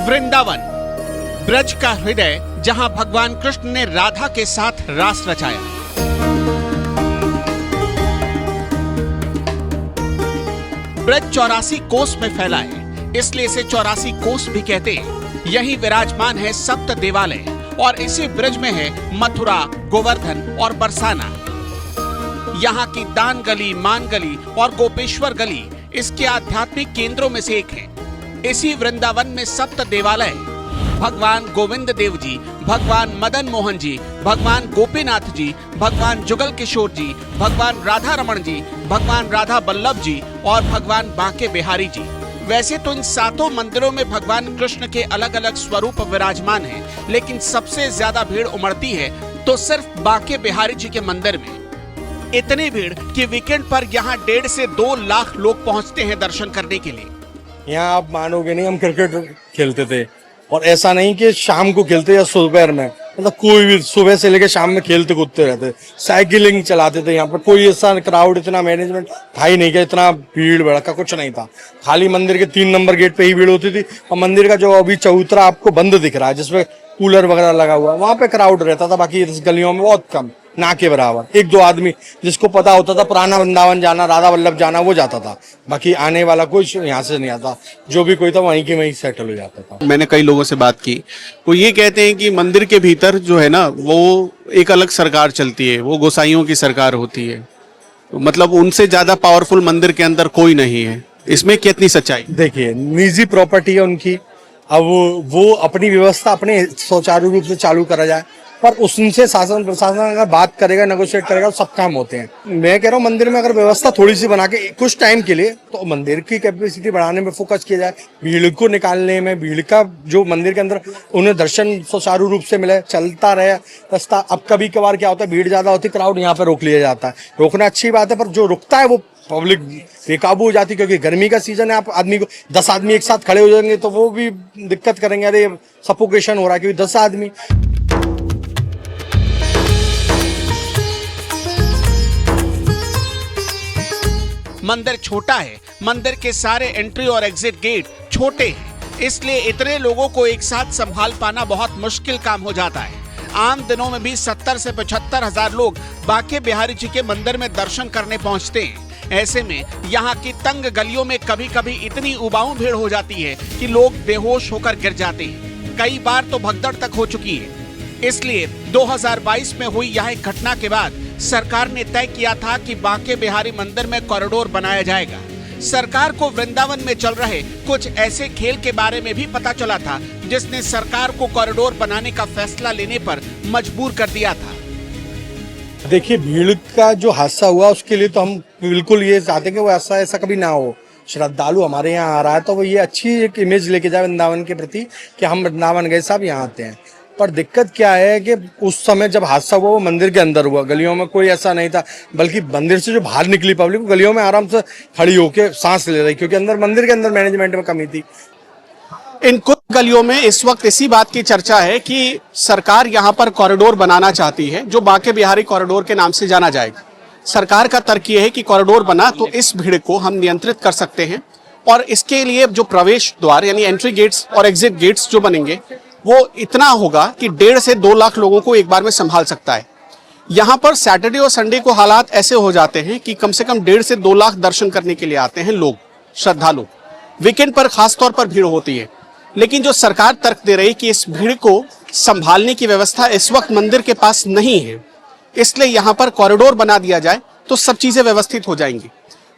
वृंदावन, ब्रज का हृदय, जहां भगवान कृष्ण ने राधा के साथ रास रचाया। ब्रज 84 कोस में फैला है, इसलिए इसे 84 कोस भी कहते हैं। यही विराजमान है सप्त देवालय और इसी ब्रज में है मथुरा, गोवर्धन और बरसाना। यहाँ की दान गली, मान गली और गोपेश्वर गली इसके आध्यात्मिक केंद्रों में से एक है। इसी वृंदावन में सप्त देवालय भगवान गोविंद देव जी, भगवान मदन मोहन जी, भगवान गोपीनाथ जी, भगवान जुगल किशोर जी, भगवान राधा रमण जी, भगवान राधा बल्लभ जी और भगवान बांके बिहारी जी। वैसे तो इन सातों मंदिरों में भगवान कृष्ण के अलग अलग स्वरूप विराजमान हैं, लेकिन सबसे ज्यादा भीड़ उमड़ती है तो सिर्फ बांके बिहारी जी के मंदिर में। इतनी भीड़ कि वीकेंड पर यहाँ 1.5 से 2 लाख लोग पहुँचते हैं दर्शन करने के लिए। यहाँ आप मानोगे नहीं, हम क्रिकेट खेलते थे और ऐसा नहीं कि शाम को खेलते या दोपहर में, मतलब कोई भी सुबह से लेकर शाम में खेलते कूदते रहते, साइकिलिंग चलाते थे। यहाँ पर कोई ऐसा क्राउड, इतना मैनेजमेंट था ही नहीं कि इतना भीड़ भड़का कुछ नहीं था। खाली मंदिर के 3 नंबर गेट पे ही भीड़ होती थी और मंदिर का जो अभी चबूतरा आपको बंद दिख रहा है जिसमें कूलर वगैरह लगा हुआ, वहां पे क्राउड रहता था। बाकी इस गलियों में बहुत कम, ना के बराबर। 1-2 आदमी जिसको पता होता था पुराना वृंदावन जाना, राधा वल्लभ जाना, वो जाता था। बाकी आने वाला कोई यहाँ से नहीं आता, जो भी कोई था वहीं के वहीं सेटल हो जाता था। मैंने कई लोगों से बात की, वो ये कहते हैं कि मंदिर के भीतर जो है ना, वो एक अलग सरकार चलती है, वो गोसाइयों की सरकार होती है। तो मतलब उनसे ज्यादा पावरफुल मंदिर के अंदर कोई नहीं है। इसमें कितनी सच्चाई? देखिए, निजी प्रॉपर्टी है उनकी। अब वो अपनी व्यवस्था अपने सुचारू रूप से चालू करा जाए, पर उनसे शासन प्रशासन अगर बात करेगा, नेगोशिएट करेगा तो सब काम होते हैं। मैं कह रहा हूँ मंदिर में अगर व्यवस्था थोड़ी सी बना के कुछ टाइम के लिए, तो मंदिर की कैपेसिटी बढ़ाने में फोकस किया जाए, भीड़ को निकालने में, भीड़ का जो मंदिर के अंदर उन्हें दर्शन सुचारू रूप से मिले, चलता रहे रास्ता। अब कभी कभार क्या होता है, भीड़ ज्यादा होती है, क्राउड यहाँ पे रोक लिया जाता है। रोकना अच्छी बात है, पर जो रुकता है वो पब्लिक बेकाबू हो जाती है, क्योंकि गर्मी का सीजन है। आप आदमी को 10 आदमी एक साथ खड़े हो जाएंगे तो वो भी दिक्कत करेंगे, अरे सफोकेशन हो रहा है क्योंकि 10 आदमी। मंदिर छोटा है, मंदिर के सारे एंट्री और एग्जिट गेट छोटे हैं, इसलिए इतने लोगों को एक साथ संभाल पाना बहुत मुश्किल काम हो जाता है। आम दिनों में भी 70 से 75 हजार लोग बांके बिहारी जी के मंदिर में दर्शन करने पहुंचते हैं। ऐसे में यहाँ की तंग गलियों में कभी कभी इतनी उबाऊ भीड़ हो जाती है कि लोग बेहोश होकर गिर जाते हैं। कई बार तो भगदड़ तक हो चुकी है। इसलिए 2022 में हुई यह एक घटना के बाद सरकार ने तय किया था कि बांके बिहारी मंदिर में कॉरिडोर बनाया जाएगा। सरकार को वृंदावन में चल रहे कुछ ऐसे खेल के बारे में भी पता चला था, जिसने सरकार को कॉरिडोर बनाने का फैसला लेने पर मजबूर कर दिया था। देखिए, भीड़ का जो हादसा हुआ उसके लिए तो हम बिल्कुल ये चाहते हैं कि वो ऐसा कभी ना हो। श्रद्धालु हमारे यहाँ आ रहा है तो वो ये अच्छी एक इमेज लेके जाए वृंदावन के प्रति कि हम वृंदावन गए, सब यहाँ आते हैं। पर दिक्कत क्या है कि उस समय जब हादसा हुआ वो मंदिर के अंदर हुआ, गलियों में कोई ऐसा नहीं था। बल्कि मंदिर से जो बाहर निकली पब्लिक वो गलियों में आराम से खड़ी होकर सांस ले रही, क्योंकि अंदर मंदिर के अंदर मैनेजमेंट में कमी थी। इन कुछ गलियों में इस वक्त इसी बात की चर्चा है कि सरकार यहाँ पर कॉरिडोर बनाना चाहती है, जो बांके बिहारी कॉरिडोर के नाम से जाना जाएगा। सरकार का तर्क ये है कि कॉरिडोर बना तो इस भीड़ को हम नियंत्रित कर सकते हैं, और इसके लिए जो प्रवेश द्वार यानी एंट्री गेट्स और एग्जिट गेट्स जो बनेंगे वो इतना होगा कि 1.5 से 2 लाख लोगों को एक बार में संभाल सकता है। यहाँ पर सैटरडे और संडे को हालात ऐसे हो जाते हैं कि कम से कम 1.5 से 2 लाख दर्शन करने के लिए आते हैं लोग, श्रद्धालु। वीकेंड पर खास तौर पर भीड़ होती है, लेकिन जो सरकार तर्क दे रही कि इस भीड़ को संभालने की व्यवस्था इस वक्त मंदिर के पास नहीं है, इसलिए यहाँ पर कॉरिडोर बना दिया जाए तो सब चीजें व्यवस्थित हो जाएंगी।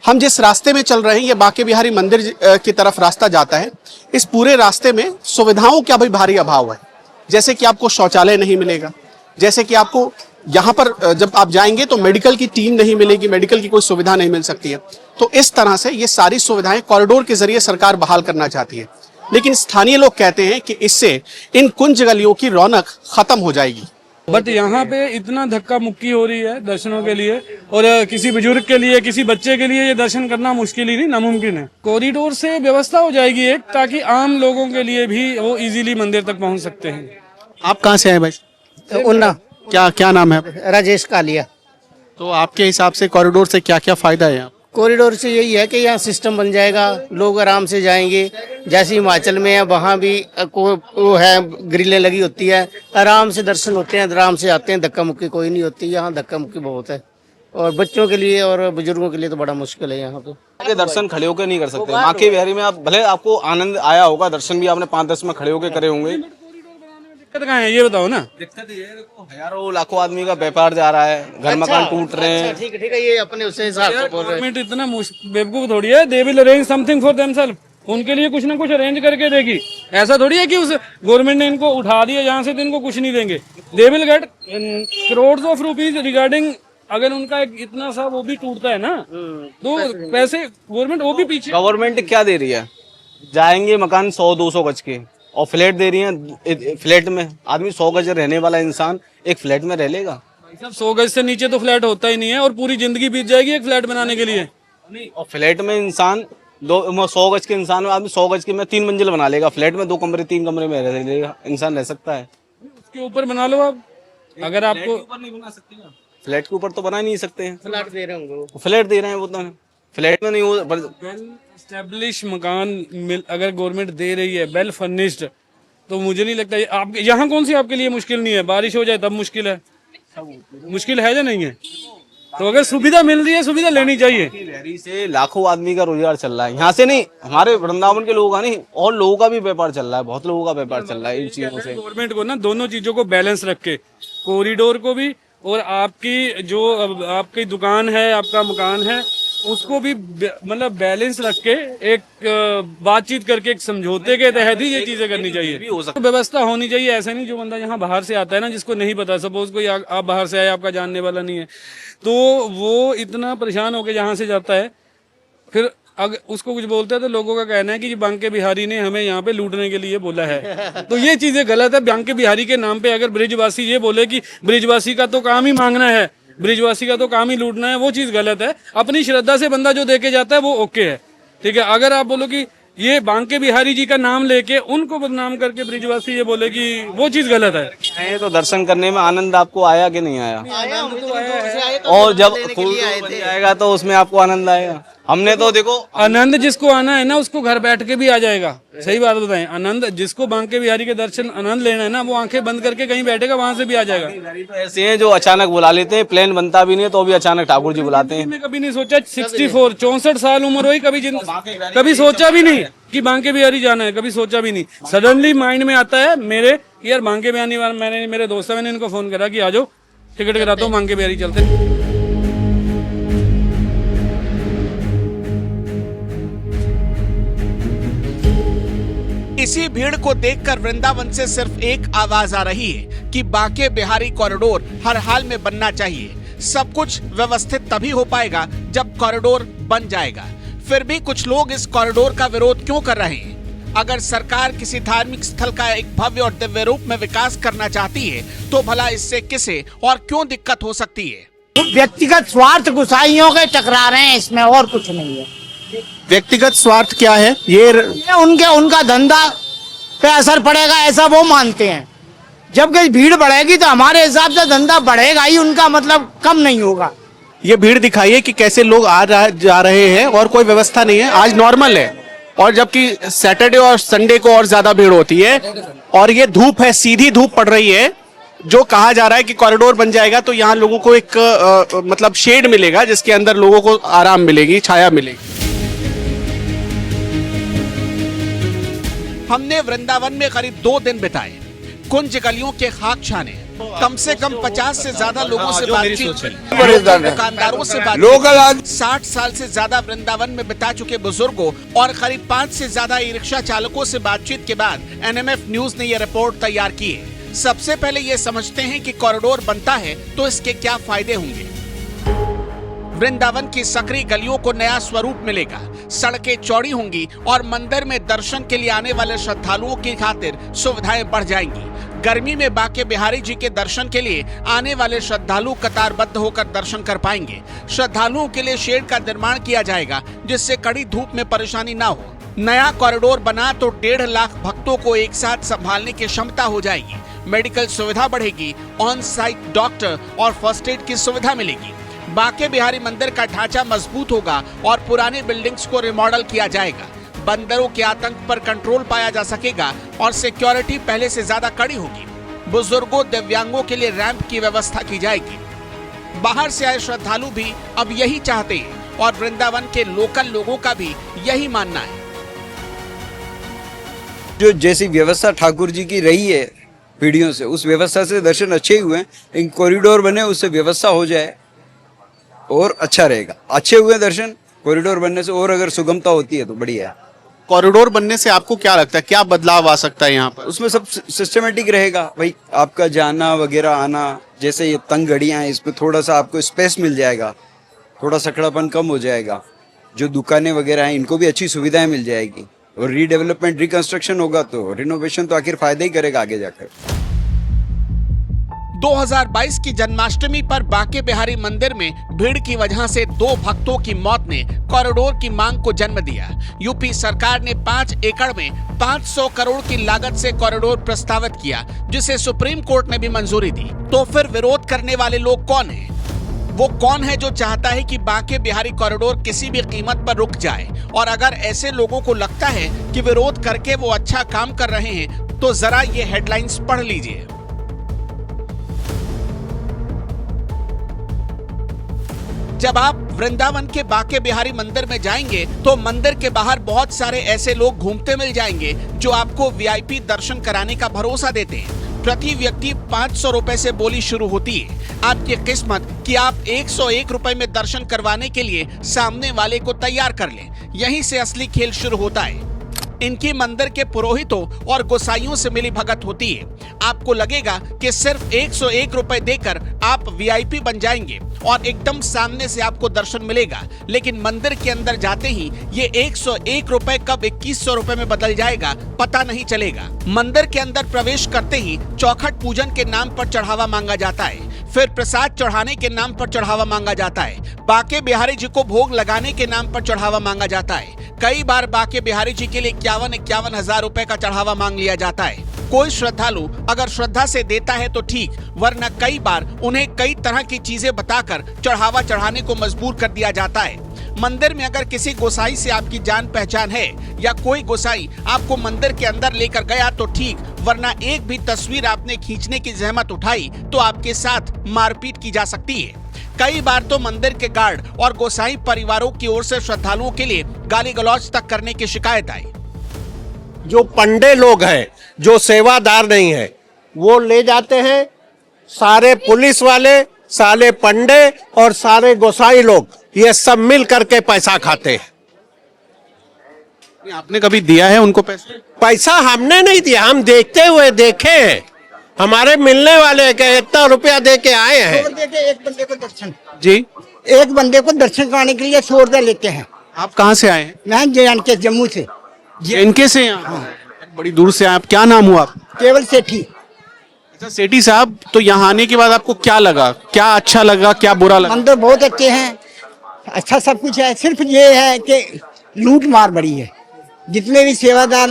हम जिस रास्ते में चल रहे हैं, ये बांके बिहारी मंदिर की तरफ रास्ता जाता है। इस पूरे रास्ते में सुविधाओं का भी भारी अभाव है, जैसे कि आपको शौचालय नहीं मिलेगा, जैसे कि आपको यहाँ पर जब आप जाएंगे तो मेडिकल की टीम नहीं मिलेगी, मेडिकल की कोई सुविधा नहीं मिल सकती है। तो इस तरह से ये सारी सुविधाएं कॉरिडोर के जरिए सरकार बहाल करना चाहती है, लेकिन स्थानीय लोग कहते हैं कि इससे इन कुंज गलियों की रौनक खत्म हो जाएगी। बट यहाँ पे इतना धक्का मुक्की हो रही है दर्शनों के लिए, और किसी बुजुर्ग के लिए, किसी बच्चे के लिए ये दर्शन करना मुश्किल ही नहीं, नामुमकिन है। कॉरिडोर से व्यवस्था हो जाएगी एक, ताकि आम लोगों के लिए भी वो इजीली मंदिर तक पहुँच सकते हैं। आप कहाँ से आए भाई? उन्ना। क्या नाम है? राजेश कालिया। तो आपके हिसाब से कॉरिडोर से क्या क्या फायदा है? कॉरिडोर से यही है कि यहाँ सिस्टम बन जाएगा, लोग आराम से जाएंगे। जैसे हिमाचल में है वहाँ भी वो है, ग्रिलें लगी होती है, आराम से दर्शन होते हैं, आराम से आते हैं, धक्का मुक्की कोई नहीं होती। यहाँ धक्का मुक्की बहुत है और बच्चों के लिए और बुजुर्गों के लिए तो बड़ा मुश्किल है यहाँ पे। के दर्शन खड़े होकर नहीं कर सकते। माँ के बिहारी में आप भले आपको आनंद आया होगा, दर्शन भी आपने 5-10 में खड़े होकर करे होंगे। दिक्कत कहाँ है ये बताओ ना। दिक्कत ये है, हजारों लाखों आदमी का व्यापार जा रहा है, घर मकान टूट रहे हैं। ठीक है, ठीक है, ये अपने उस हिसाब से बोल रहे हैं। गवर्नमेंट इतना बेवकूफ थोड़ी है, they will arrange something for themselves. उनके लिए कुछ ना कुछ अरेंज करके देगी। ऐसा थोड़ी है कि उस गवर्नमेंट ने इनको उठा दिया यहाँ से तो इनको कुछ नहीं देंगे। They will get crore of rupees regarding, अगर उनका इतना सा वो भी टूटता है ना तो पैसे गवर्नमेंट वो भी पीछे। गवर्नमेंट क्या दे रही है? जाएंगे मकान 100-200 गज के और फ्लैट दे रही है। फ्लैट में आदमी 100 गज रहने वाला इंसान एक फ्लैट में रह लेगा? 100 गज से नीचे तो फ्लैट होता ही नहीं है और पूरी जिंदगी बीत जाएगी एक फ्लैट बनाने के लिए। और फ्लैट में इंसान 100 गज के इंसान में आदमी 100 गज के में 3 मंजिल बना लेगा। फ्लैट में 2 कमरे 3 कमरे में रह लेगा इंसान, रह सकता है। उसके ऊपर बना लो आप, अगर आपको नहीं बना सकते। फ्लैट के ऊपर तो बना ही नहीं सकते हैं। फ्लैट दे रहे होंगे, फ्लैट दे रहे हैं वो तो, फ्लैट में नहीं हो। वेल एस्टेब्लिश मकान अगर गवर्नमेंट दे रही है वेल फर्निश्ड, तो मुझे नहीं लगता आप यहाँ कौन सी आपके लिए मुश्किल नहीं है। बारिश हो जाए तब मुश्किल है, मुश्किल है या नहीं है? तो अगर सुविधा मिल रही है, सुविधा लेनी चाहिए। बिहारी से लाखों आदमी का रोजगार चल रहा है, यहाँ से नहीं, हमारे वृंदावन के लोगों का नहीं, और लोगों का भी व्यापार चल रहा है, बहुत लोगों का व्यापार चल रहा है इन चीजों से। गवर्नमेंट को ना दोनों चीजों को बैलेंस रख के, कॉरिडोर को भी और आपकी जो आपकी दुकान है, आपका मकान है, उसको भी मतलब बैलेंस रख के एक बातचीत करके एक समझौते के तहत ही ये चीजें करनी चाहिए। तो व्यवस्था होनी चाहिए। ऐसा नहीं जो बंदा यहाँ बाहर से आता है ना, जिसको नहीं पता, सपोज कोई आप बाहर से आए, आपका जानने वाला नहीं है, तो वो इतना परेशान होकर यहाँ से जाता है, फिर अगर उसको कुछ बोलता है तो लोगों का कहना है कि बांके बिहारी ने हमें यहाँ पे लूटने के लिए बोला है। तो ये चीजें गलत है। बांके बिहारी के नाम पे अगर ब्रिजवासी ये बोले कि ब्रिजवासी का तो काम ही मांगना है, ब्रिजवासी का तो काम ही लूटना है, वो चीज गलत है। अपनी श्रद्धा से बंदा जो देके जाता है वो ओके है, ठीक है। अगर आप बोलो कि ये बांके बिहारी जी का नाम लेके उनको बदनाम करके ब्रिजवासी ये बोले कि वो चीज गलत है। तो दर्शन करने में आनंद आपको आया कि नहीं आया? और जब फूल बन जाएगा तो उसमें आपको आनंद आएगा। हमने तो देखो, आनंद जिसको आना है ना उसको घर बैठ के भी आ जाएगा। सही बात बताएं, आनंद जिसको बांके बिहारी के दर्शन आनंद लेना है ना, वो आंखें बंद करके कहीं बैठेगा, वहां से भी आ जाएगा। तो ऐसे हैं जो अचानक बुला लेते हैं, प्लान बनता भी नहीं तो भी अचानक ठाकुर जी बुलाते हैं। मैं कभी नहीं सोचा 64 साल उम्र हुई, कभी सोचा भी नहीं कि बांके बिहारी जाना है, कभी सोचा भी नहीं। सडनली माइंड में आता है मेरे कि यार बांके बिहारी, मैंने मेरे दोस्त है, मैंने इनको फोन करा कि आ जाओ, टिकट कराता हूँ, बांके बिहारी चलते हैं। इसी भीड़ को देखकर वृंदावन से सिर्फ एक आवाज आ रही है कि बांके बिहारी कॉरिडोर हर हाल में बनना चाहिए। सब कुछ व्यवस्थित तभी हो पाएगा जब कॉरिडोर बन जाएगा। फिर भी कुछ लोग इस कॉरिडोर का विरोध क्यों कर रहे हैं? अगर सरकार किसी धार्मिक स्थल का एक भव्य और दिव्य रूप में विकास करना चाहती है तो भला इससे किसे और क्यों दिक्कत हो सकती है? व्यक्तिगत स्वार्थ गुसाइयों के टकरा रहे हैं इसमें, और कुछ नहीं है। व्यक्तिगत स्वार्थ क्या है? ये उनका धंधा पे असर पड़ेगा ऐसा वो मानते हैं। जब कहीं भीड़ बढ़ेगी तो हमारे हिसाब से धंधा बढ़ेगा ही, उनका मतलब कम नहीं होगा। ये भीड़ दिखाइए कि कैसे लोग जा रहे हैं और कोई व्यवस्था नहीं है। आज नॉर्मल है, और जबकि सैटरडे और संडे को और ज्यादा भीड़ होती है। और ये धूप है, सीधी धूप पड़ रही है। जो कहा जा रहा है कि कॉरिडोर बन जाएगा तो यहाँ लोगों को एक मतलब शेड मिलेगा, जिसके अंदर लोगों को आराम मिलेगी, छाया मिलेगी। हमने वृंदावन में करीब 2 दिन बिताए, कुंज गलियों के खाक छाने, कम से कम 50 से ज्यादा लोगों से बातचीत, दुकानदारों से बातचीत, 60 साल से ज्यादा वृंदावन में बिता चुके बुजुर्गों और करीब 5 से ज्यादा ई रिक्शा चालकों से बातचीत के बाद NMF न्यूज ने यह रिपोर्ट तैयार की है। सबसे पहले ये समझते हैं कि कॉरिडोर बनता है तो इसके क्या फायदे होंगे। वृंदावन की सकरी गलियों को नया स्वरूप मिलेगा, सड़कें चौड़ी होंगी और मंदिर में दर्शन के लिए आने वाले श्रद्धालुओं की खातिर सुविधाएं बढ़ जाएंगी। गर्मी में बांके बिहारी जी के दर्शन के लिए आने वाले श्रद्धालु कतारबद्ध होकर दर्शन कर पाएंगे। श्रद्धालुओं के लिए शेड का निर्माण किया जाएगा जिससे कड़ी धूप में परेशानी न हो। नया कॉरिडोर बना तो 1.5 लाख भक्तों को एक साथ संभालने की क्षमता हो जाएगी। मेडिकल सुविधा बढ़ेगी, ऑन साइट डॉक्टर और फर्स्ट एड की सुविधा मिलेगी। बांके बिहारी मंदिर का ढांचा मजबूत होगा और पुरानी बिल्डिंग्स को रिमॉडल किया जाएगा। बंदरों के आतंक पर कंट्रोल पाया जा सकेगा और सिक्योरिटी पहले से ज्यादा कड़ी होगी। बुजुर्गों, दिव्यांगों के लिए रैंप की व्यवस्था की जाएगी। बाहर से आए श्रद्धालु भी अब यही चाहते हैं और वृंदावन के लोकल लोगों का भी यही मानना है। जो जैसी व्यवस्था ठाकुर जी की रही है पीढ़ियों से, उस व्यवस्था से दर्शन अच्छे ही हुए हैं। इन कॉरिडोर बने, उससे व्यवस्था हो जाए और अच्छा रहेगा। अच्छे हुए दर्शन, कॉरिडोर बनने से और अगर सुगमता होती है तो बढ़िया है। कॉरिडोर बनने से आपको क्या लगता है, क्या बदलाव आ सकता है यहाँ पर? उसमें सब सिस्टमेटिक रहेगा भाई, आपका जाना वगैरह आना। जैसे ये तंग गड़ियाँ हैं, इसमें थोड़ा सा आपको स्पेस मिल जाएगा, थोड़ा सकड़ापन कम हो जाएगा। जो दुकानें वगैरह हैं इनको भी अच्छी सुविधाएं मिल जाएगी और रीडेवलपमेंट, रिकंस्ट्रक्शन होगा तो रिनोवेशन तो आखिर फायदा ही करेगा आगे जाकर। 2022 की जन्माष्टमी पर बांके बिहारी मंदिर में भीड़ की वजह से 2 भक्तों की मौत ने कॉरिडोर की मांग को जन्म दिया। यूपी सरकार ने 5 एकड़ में 500 करोड़ की लागत से कॉरिडोर प्रस्तावित किया, जिसे सुप्रीम कोर्ट ने भी मंजूरी दी। तो फिर विरोध करने वाले लोग कौन हैं? वो कौन है जो चाहता है कि बांके बिहारी कॉरिडोर किसी भी कीमत पर रुक जाए? और अगर ऐसे लोगों को लगता है कि विरोध करके वो अच्छा काम कर रहे हैं, तो जरा ये हेडलाइंस पढ़ लीजिए। जब आप वृंदावन के बांके बिहारी मंदिर में जाएंगे तो मंदिर के बाहर बहुत सारे ऐसे लोग घूमते मिल जाएंगे जो आपको वीआईपी दर्शन कराने का भरोसा देते हैं। प्रति व्यक्ति 500 रुपए से बोली शुरू होती है। आपकी किस्मत कि आप 101 रुपए में दर्शन करवाने के लिए सामने वाले को तैयार कर लें। यहीं से असली खेल शुरू होता है। इनकी मंदिर के पुरोहितों और गोसाइयों से मिली भगत होती है। आपको लगेगा कि सिर्फ 101 रुपए देकर आप वीआईपी बन जाएंगे और एकदम सामने से आपको दर्शन मिलेगा, लेकिन मंदिर के अंदर जाते ही ये 101 रुपए कब 2100 रुपए में बदल जाएगा पता नहीं चलेगा। मंदिर के अंदर प्रवेश करते ही चौखट पूजन के नाम पर चढ़ावा मांगा जाता है, फिर प्रसाद चढ़ाने के नाम पर चढ़ावा मांगा जाता है, बांके बिहारी जी को भोग लगाने के नाम पर चढ़ावा मांगा जाता है। कई बार बांके बिहारी जी के लिए 51 हजार रुपए का चढ़ावा मांग लिया जाता है। कोई श्रद्धालु अगर श्रद्धा से देता है तो ठीक, वरना कई बार उन्हें कई तरह की चीजें बताकर चढ़ावा चढ़ाने को मजबूर कर दिया जाता है। मंदिर में अगर किसी गोसाई से आपकी जान पहचान है या कोई गोसाई आपको मंदिर के अंदर लेकर गया तो ठीक, वरना एक भी तस्वीर आपने खींचने की जहमत उठाई तो आपके साथ मारपीट की जा सकती है। कई बार तो मंदिर के गार्ड और गोसाई परिवारों की ओर से श्रद्धालुओं के लिए गाली गलौज तक करने की शिकायत आई। जो पंडे लोग हैं, जो सेवादार नहीं है, वो ले जाते हैं। सारे पुलिस वाले, सारे पंडे और सारे गोसाई लोग ये सब मिल करके पैसा खाते हैं। आपने कभी दिया है उनको पैसा? पैसा हमने नहीं दिया, हम देखते हुए देखे हैं। हमारे मिलने वाले के इतना रुपया दे के आए हैं। एक बंदे को दर्शन जी, एक बंदे को दर्शन कराने के लिए 100 रुपया लेते हैं। आप कहाँ से आए हैं? मैं JNK जम्मू से। JNK से यहाँ? बड़ी दूर से आए आप। क्या नाम हुआ? केवल सेठी। अच्छा सेठी साहब, तो यहाँ आने के बाद आपको क्या लगा? क्या अच्छा लगा, क्या बुरा लगा? मंदिर बहुत अच्छे हैं, अच्छा सब कुछ है। सिर्फ ये है कि लूट मार बड़ी है। जितने भी सेवादार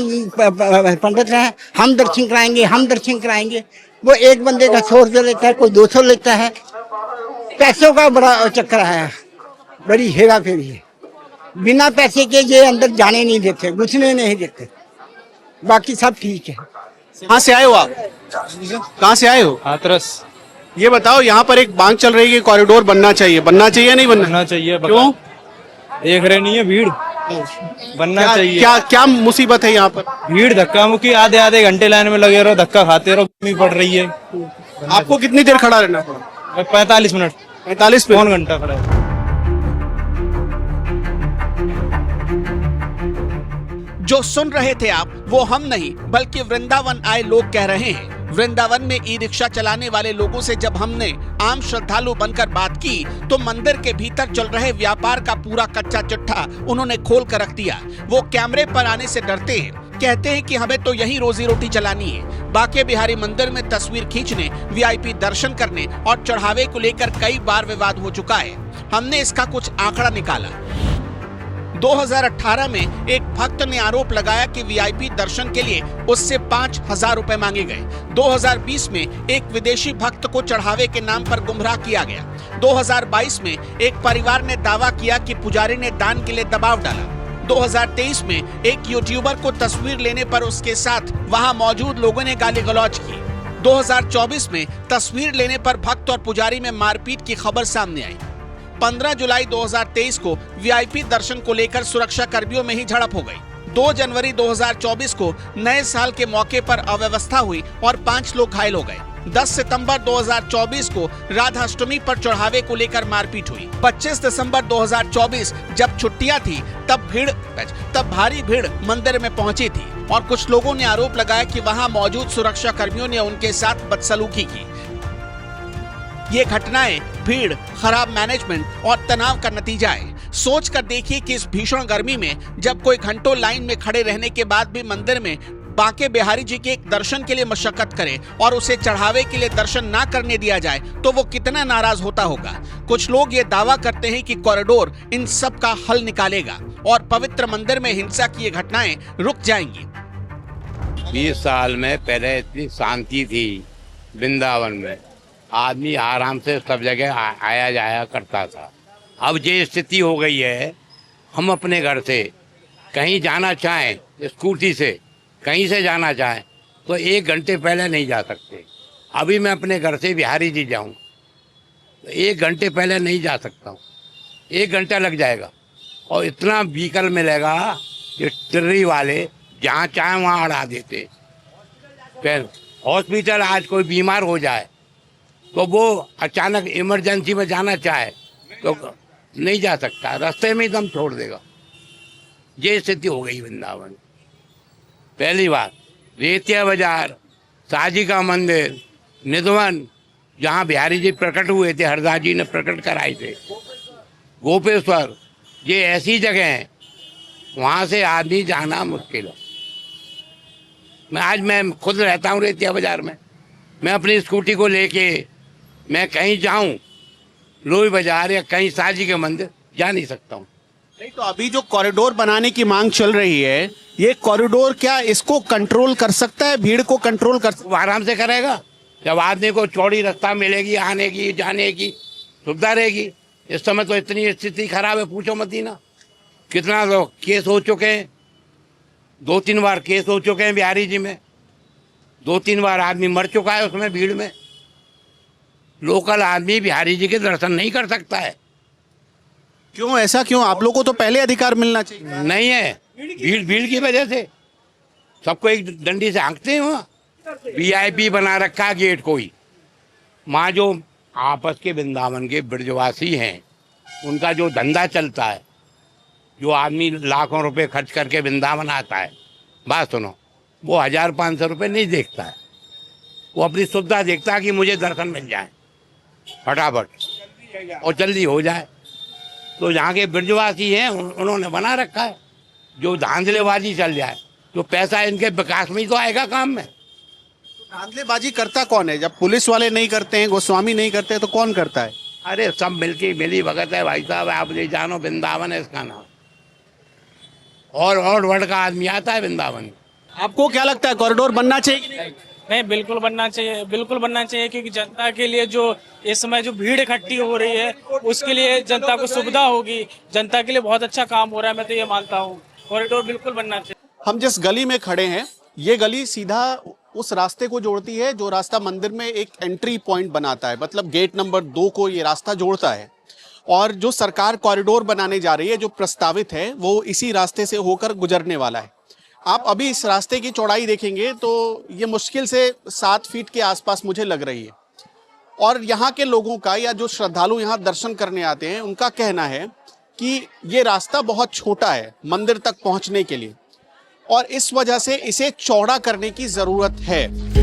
पंडित हैं, हम दर्शन कराएंगे, हम दर्शन कराएंगे, वो एक बंदे का 100 रुपया लेता है, कोई 200 लेता है। पैसों का बड़ा चक्कर है, बड़ी हेरा फेरी है। बिना पैसे के ये अंदर जाने नहीं देते, घुसने नहीं देते। बाकी सब ठीक है। कहाँ से आए हो आप? कहाँ से आए हो? हाथरस। ये बताओ, यहाँ पर एक मांग चल रही है कि कॉरिडोर बनना चाहिए, बनना चाहिए नहीं बनना चाहिए? क्यों? देख रहे नहीं है भीड़, बनना चाहिए। क्या क्या मुसीबत है यहाँ पर? भीड़, धक्का मुक्की, आधे घंटे लाइन में लगे रहो, धक्का खाते रहो, गर्मी पड़ रही है। आपको कितनी देर खड़ा रहना पड़ा? 45 मिनट। 45 मिनट? कौन घंटा खड़ा है? जो सुन रहे थे आप, वो हम नहीं बल्कि वृंदावन आए लोग कह रहे हैं। वृंदावन में ई रिक्शा चलाने वाले लोगों से जब हमने आम श्रद्धालु बनकर बात की तो मंदिर के भीतर चल रहे व्यापार का पूरा कच्चा चिट्ठा उन्होंने खोल कर रख दिया। वो कैमरे पर आने से डरते हैं, कहते हैं कि हमें तो यही रोजी रोटी चलानी है। बांके बिहारी मंदिर में तस्वीर खींचने, वीआईपी दर्शन करने और चढ़ावे को लेकर कई बार विवाद हो चुका है। हमने इसका कुछ आंकड़ा निकाला। 2018 में एक भक्त ने आरोप लगाया कि वीआईपी दर्शन के लिए उससे 5,000 रुपए मांगे गए। 2020 में एक विदेशी भक्त को चढ़ावे के नाम पर गुमराह किया गया। 2022 में एक परिवार ने दावा किया कि पुजारी ने दान के लिए दबाव डाला। 2023 में एक यूट्यूबर को तस्वीर लेने पर उसके साथ वहां मौजूद लोगों ने गाली गलौज की। 2024 में तस्वीर लेने पर भक्त और पुजारी में मारपीट की खबर सामने आई। 15 जुलाई 2023 को वीआईपी दर्शन को लेकर सुरक्षा कर्मियों में ही झड़प हो गई। 2 जनवरी 2024 को नए साल के मौके पर अव्यवस्था हुई और 5 लोग घायल हो गए। 10 सितंबर 2024 को राधाष्टमी पर चढ़ावे को लेकर मारपीट हुई। 25 दिसंबर 2024 जब छुट्टियां थी तब भारी भीड़ मंदिर में पहुंची थी और कुछ लोगों ने आरोप लगाया कि वहां मौजूद सुरक्षा कर्मियों ने उनके साथ बदसलूकी की। ये घटनाएं भीड़, खराब मैनेजमेंट और तनाव का नतीजा है। सोच कर देखिए कि इस भीषण गर्मी में जब कोई घंटों लाइन में खड़े रहने के बाद भी मंदिर में बांके बिहारी जी के एक दर्शन के लिए मशक्कत करे और उसे चढ़ावे के लिए दर्शन ना करने दिया जाए तो वो कितना नाराज होता होगा। कुछ लोग ये दावा करते हैं कि कॉरिडोर इन सब का हल निकालेगा और पवित्र मंदिर में हिंसा की ये घटनाएं रुक जाएंगी। 20 साल में पहले इतनी शांति थी वृंदावन में, आदमी आराम से सब जगह आया जाया करता था। अब ये स्थिति हो गई है, हम अपने घर से कहीं जाना चाहें, स्कूटी से कहीं से जाना चाहें तो 1 घंटे पहले नहीं जा सकते। अभी मैं अपने घर से बिहारी जी जाऊं तो 1 घंटे पहले नहीं जा सकता हूं, 1 घंटा लग जाएगा। और इतना व्हीकल मिलेगा कि ट्ररी वाले जहाँ चाहे वहाँ अड़ा देते। फिर हॉस्पिटल आज कोई बीमार हो जाए तो वो अचानक इमरजेंसी में जाना चाहे तो नहीं जा सकता, रास्ते में ही दम छोड़ देगा। ये स्थिति हो गई वृंदावन। पहली बात रेतिया बाजार, साजी का मंदिर, निधवन जहाँ बिहारी जी प्रकट हुए थे, हरदास जी ने प्रकट कराए थे, गोपेश्वर, ये ऐसी जगह हैं वहाँ से आदमी जाना मुश्किल है। मैं खुद रहता हूँ रेतिया बाजार में, मैं अपनी स्कूटी को लेके मैं कहीं जाऊं लोही बाजार या कहीं साजी के मंदिर जा नहीं सकता हूँ। नहीं तो अभी जो कॉरिडोर बनाने की मांग चल रही है, ये कॉरिडोर क्या इसको कंट्रोल कर सकता है, भीड़ को कंट्रोल कर सकता है? आराम से करेगा जब आदमी को चौड़ी रास्ता मिलेगी, आने की जाने की सुविधा रहेगी। इस समय तो इतनी स्थिति खराब है, पूछो मत ही ना। कितना लोग केस हो चुके हैं, 2-3 बार केस हो चुके हैं बिहारी जी में, 2-3 बार आदमी मर चुका है उसमें भीड़ में। लोकल आदमी बिहारी जी के दर्शन नहीं कर सकता है। क्यों ऐसा क्यों? आप लोगों को तो पहले अधिकार मिलना चाहिए। नहीं है, भीड़ की वजह से सबको एक डंडी से हाँकते हैं। वहाँ वीआईपी बना रखा गेट कोई। वहाँ जो आपस के वृंदावन के ब्रजवासी हैं उनका जो धंधा चलता है, जो आदमी लाखों रुपए खर्च करके वृंदावन आता है, बात सुनो, वो 1000-500 रुपये नहीं देखता है। वो अपनी सुविधा देखता है कि मुझे दर्शन मिल जाए फटाफट और जल्दी हो जाए। तो यहाँ के ब्रजवासी हैं उन्होंने बना रखा है जो धांधलेबाजी चल जाए, तो पैसा इनके विकास में ही तो आएगा काम में। धांधलेबाजी करता कौन है? जब पुलिस वाले नहीं करते हैं, गोस्वामी नहीं करते हैं, तो कौन करता है? अरे सब मिलके मिली भगत है भाई साहब। आप ले जानो, वृंदावन है इसका नाम, और वर्ड का आदमी आता है वृंदावन। आपको क्या लगता है कॉरिडोर बनना चाहिए कि नहीं? नहीं, बिल्कुल बनना चाहिए, बिल्कुल बनना चाहिए, क्योंकि जनता के लिए जो इस समय जो भीड़ इकट्ठी हो रही है उसके लिए जनता को सुविधा होगी, जनता के लिए बहुत अच्छा काम हो रहा है। मैं तो ये मानता हूँ कॉरिडोर बिल्कुल बनना चाहिए। हम जिस गली में खड़े हैं, ये गली सीधा उस रास्ते को जोड़ती है जो रास्ता मंदिर में एक एंट्री पॉइंट बनाता है, मतलब गेट नंबर 2 को ये रास्ता जोड़ता है। और जो सरकार कॉरिडोर बनाने जा रही है, जो प्रस्तावित है, वो इसी रास्ते से होकर गुजरने वाला है। आप अभी इस रास्ते की चौड़ाई देखेंगे तो ये मुश्किल से 7 फीट के आसपास मुझे लग रही है। और यहाँ के लोगों का, या जो श्रद्धालु यहाँ दर्शन करने आते हैं, उनका कहना है कि ये रास्ता बहुत छोटा है मंदिर तक पहुँचने के लिए, और इस वजह से इसे चौड़ा करने की जरूरत है।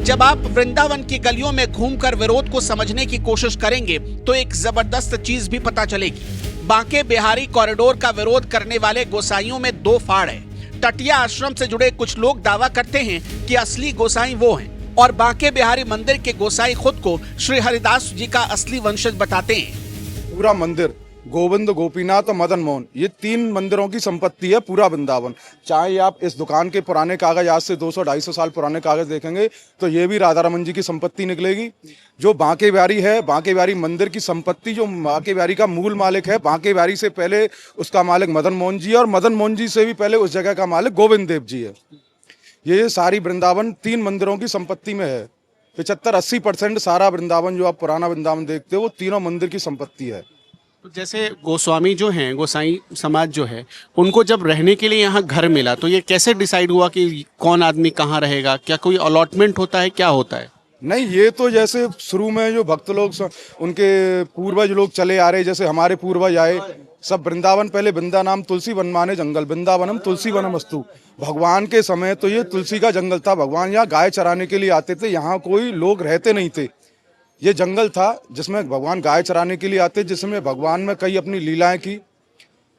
जब आप वृंदावन की गलियों में घूमकर विरोध को समझने की कोशिश करेंगे तो एक जबरदस्त चीज भी पता चलेगी। बांके बिहारी कॉरिडोर का विरोध करने वाले गोसाइयों में 2 फाड़ है। टटिया आश्रम से जुड़े कुछ लोग दावा करते हैं कि असली गोसाई वो हैं। और बांके बिहारी मंदिर के गोसाई खुद को श्री हरिदास जी का असली वंशज बताते हैं। पूरा मंदिर गोविंद, गोपीनाथ और मदन मोहन, ये 3 मंदिरों की संपत्ति है पूरा वृंदावन। चाहे आप इस दुकान के पुराने कागज, आज से 200-250 साल पुराने कागज देखेंगे तो ये भी राधा रमन जी की संपत्ति निकलेगी। जो बांके बिहारी है, बांके बिहारी मंदिर की संपत्ति, जो बांके बिहारी का मूल मालिक है, बांके बिहारी से पहले उसका मालिक मदन मोहन जी है और मदन मोहन जी से भी पहले उस जगह का मालिक गोविंद देव जी है। ये सारी वृंदावन 3 मंदिरों की संपत्ति में है। 75-80% सारा वृंदावन जो आप पुराना वृंदावन देखते हो वो तीनों मंदिर की संपत्ति है। तो जैसे गोस्वामी जो हैं, गोसाई समाज जो है, उनको जब रहने के लिए यहाँ घर मिला तो ये कैसे डिसाइड हुआ कि कौन आदमी कहाँ रहेगा? क्या कोई अलॉटमेंट होता है, क्या होता है? नहीं, ये तो जैसे शुरू में जो भक्त लोग, उनके पूर्वज लोग चले आ रहे, जैसे हमारे पूर्वज आए सब वृंदावन, पहले वृंदा नाम तुलसी वन माने जंगल, वृंदावनम तुलसी वनम अस्तु। भगवान के समय तो ये तुलसी का जंगल था। भगवान यहाँ गाय चराने के लिए आते थे, यहाँ कोई लोग रहते नहीं थे। ये जंगल था जिसमें भगवान गाय चराने के लिए आते, जिसमें भगवान में कई अपनी लीलाएं की।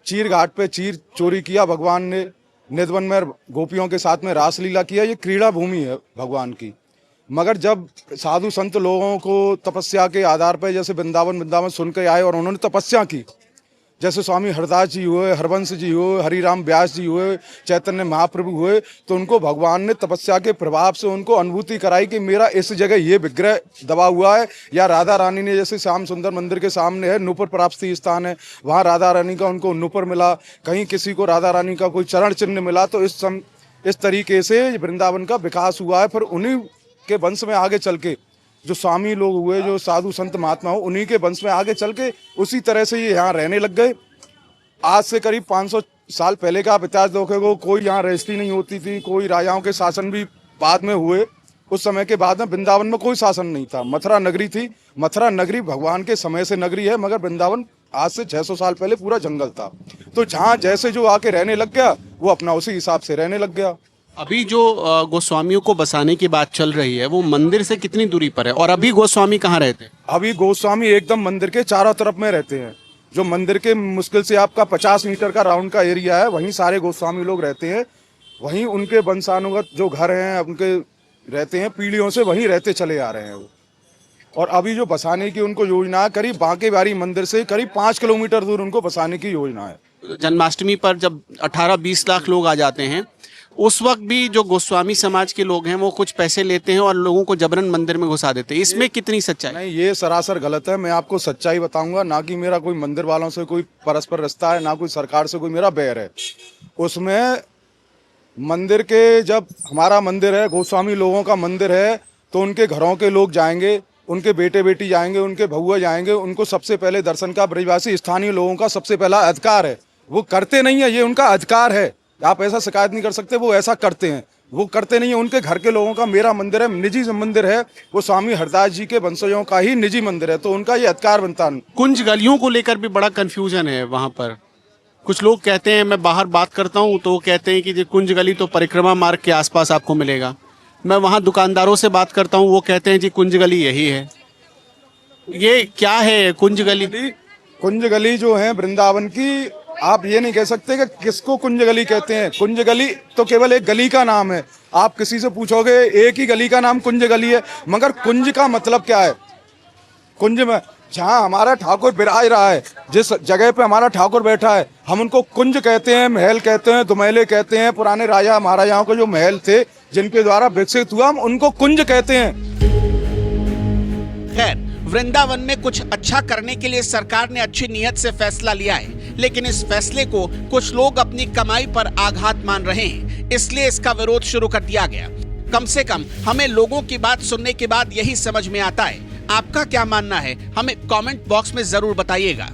चीर घाट पे चीर चोरी किया भगवान ने, निधवन में गोपियों के साथ में रास लीला किया। ये क्रीड़ा भूमि है भगवान की। मगर जब साधु संत लोगों को तपस्या के आधार पर जैसे वृंदावन सुन के आए और उन्होंने तपस्या की, जैसे स्वामी हरदास जी हुए, हरबंश जी हुए, हरिराम व्यास जी हुए, चैतन्य महाप्रभु हुए, तो उनको भगवान ने तपस्या के प्रभाव से उनको अनुभूति कराई कि मेरा इस जगह ये विग्रह दबा हुआ है। या राधा रानी ने, जैसे श्याम सुंदर मंदिर के सामने है नूपुर प्राप्ति स्थान है, वहाँ राधा रानी का उनको नूपुर मिला, कहीं किसी को राधा रानी का कोई चरण चिन्ह मिला। तो इस तरीके से वृंदावन का विकास हुआ है। फिर उन्हीं के वंश में आगे चल के जो स्वामी लोग हुए, जो साधु संत महात्मा हो, उन्हीं के वंश में आगे चल के उसी तरह से ये यहाँ रहने लग गए। आज से करीब 500 साल पहले का आप इतिहास देखोगे, कोई यहाँ रजिस्ट्री नहीं होती थी, कोई राजाओं के शासन भी बाद में हुए। उस समय के बाद में वृंदावन में कोई शासन नहीं था। मथुरा नगरी थी। मथुरा नगरी भगवान के समय से नगरी है, मगर वृंदावन आज से 600 साल पहले पूरा जंगल था। तो जहाँ जैसे जो आके रहने लग गया, वो अपना उसी हिसाब से रहने लग गया। अभी जो गोस्वामियों को बसाने की बात चल रही है, वो मंदिर से कितनी दूरी पर है? और अभी गोस्वामी कहाँ रहते हैं? अभी गोस्वामी एकदम मंदिर के चारों तरफ में रहते हैं। जो मंदिर के मुश्किल से आपका 50 मीटर का राउंड का एरिया है, वहीं सारे गोस्वामी लोग रहते हैं। वहीं उनके वंशानुगत जो घर हैं उनके रहते हैं, पीढ़ियों से वहीं रहते चले आ रहे हैं वो। और अभी जो बसाने की उनको योजना है, करीब बांके बिहारी मंदिर से करीब 5 किलोमीटर दूर उनको बसाने की योजना है। जन्माष्टमी पर जब 18-20 लाख लोग आ जाते हैं, उस वक्त भी जो गोस्वामी समाज के लोग हैं वो कुछ पैसे लेते हैं और लोगों को जबरन मंदिर में घुसा देते हैं। इसमें कितनी सच्चाई? नहीं, ये सरासर गलत है। मैं आपको सच्चाई बताऊंगा। ना कि मेरा कोई मंदिर वालों से कोई परस्पर रिश्ता है, ना कोई सरकार से कोई मेरा बैर है। उसमें मंदिर के, जब हमारा मंदिर है, गोस्वामी लोगों का मंदिर है, तो उनके घरों के लोग जाएंगे, उनके बेटे बेटी जाएंगे, उनके भहुआ जाएंगे। उनको सबसे पहले दर्शन का ब्रजवासी स्थानीय लोगों का सबसे पहला अधिकार है। वो करते नहीं है, ये उनका अधिकार है। आप ऐसा शिकायत नहीं कर सकते, वो ऐसा करते हैं। वो करते नहीं है, उनके घर के लोगों का। मेरा मंदिर है, निजी मंदिर है, वो स्वामी हरदास जी के वंशजों का ही निजी मंदिर है, तो उनका ये अधिकार बनता है। कुंज गलियों को लेकर भी बड़ा कंफ्यूजन है वहाँ पर। कुछ लोग कहते हैं, मैं बाहर बात करता हूँ तो वो कहते हैं कि ये कुंज गली तो परिक्रमा मार्ग के आसपास आपको मिलेगा। मैं वहाँ दुकानदारों से बात करता हूँ, वो कहते हैं जी कुंज गली यही है। ये क्या है कुंज गली? कुंज गली जो है वृंदावन की, आप ये नहीं कह सकते कि किसको कुंज गली कहते हैं। कुंज गली तो केवल एक गली का नाम है। आप किसी से पूछोगे, एक ही गली का नाम कुंज गली है, मगर कुंज का मतलब क्या है? कुंज में जहाँ हमारा ठाकुर विराज रहा है, जिस जगह पे हमारा ठाकुर बैठा है, हम उनको कुंज कहते हैं, महल कहते हैं, दुमहले कहते हैं। पुराने राजा महाराजाओं के जो महल थे, जिनके द्वारा विकसित हुआ, हम उनको कुंज कहते हैं। खैर, वृंदावन में कुछ अच्छा करने के लिए सरकार ने अच्छी नीयत से फैसला लिया है, लेकिन इस फैसले को कुछ लोग अपनी कमाई पर आघात मान रहे हैं, इसलिए इसका विरोध शुरू कर दिया गया। कम से कम हमें लोगों की बात सुनने के बाद यही समझ में आता है। आपका क्या मानना है, हमें कमेंट बॉक्स में जरूर बताइएगा।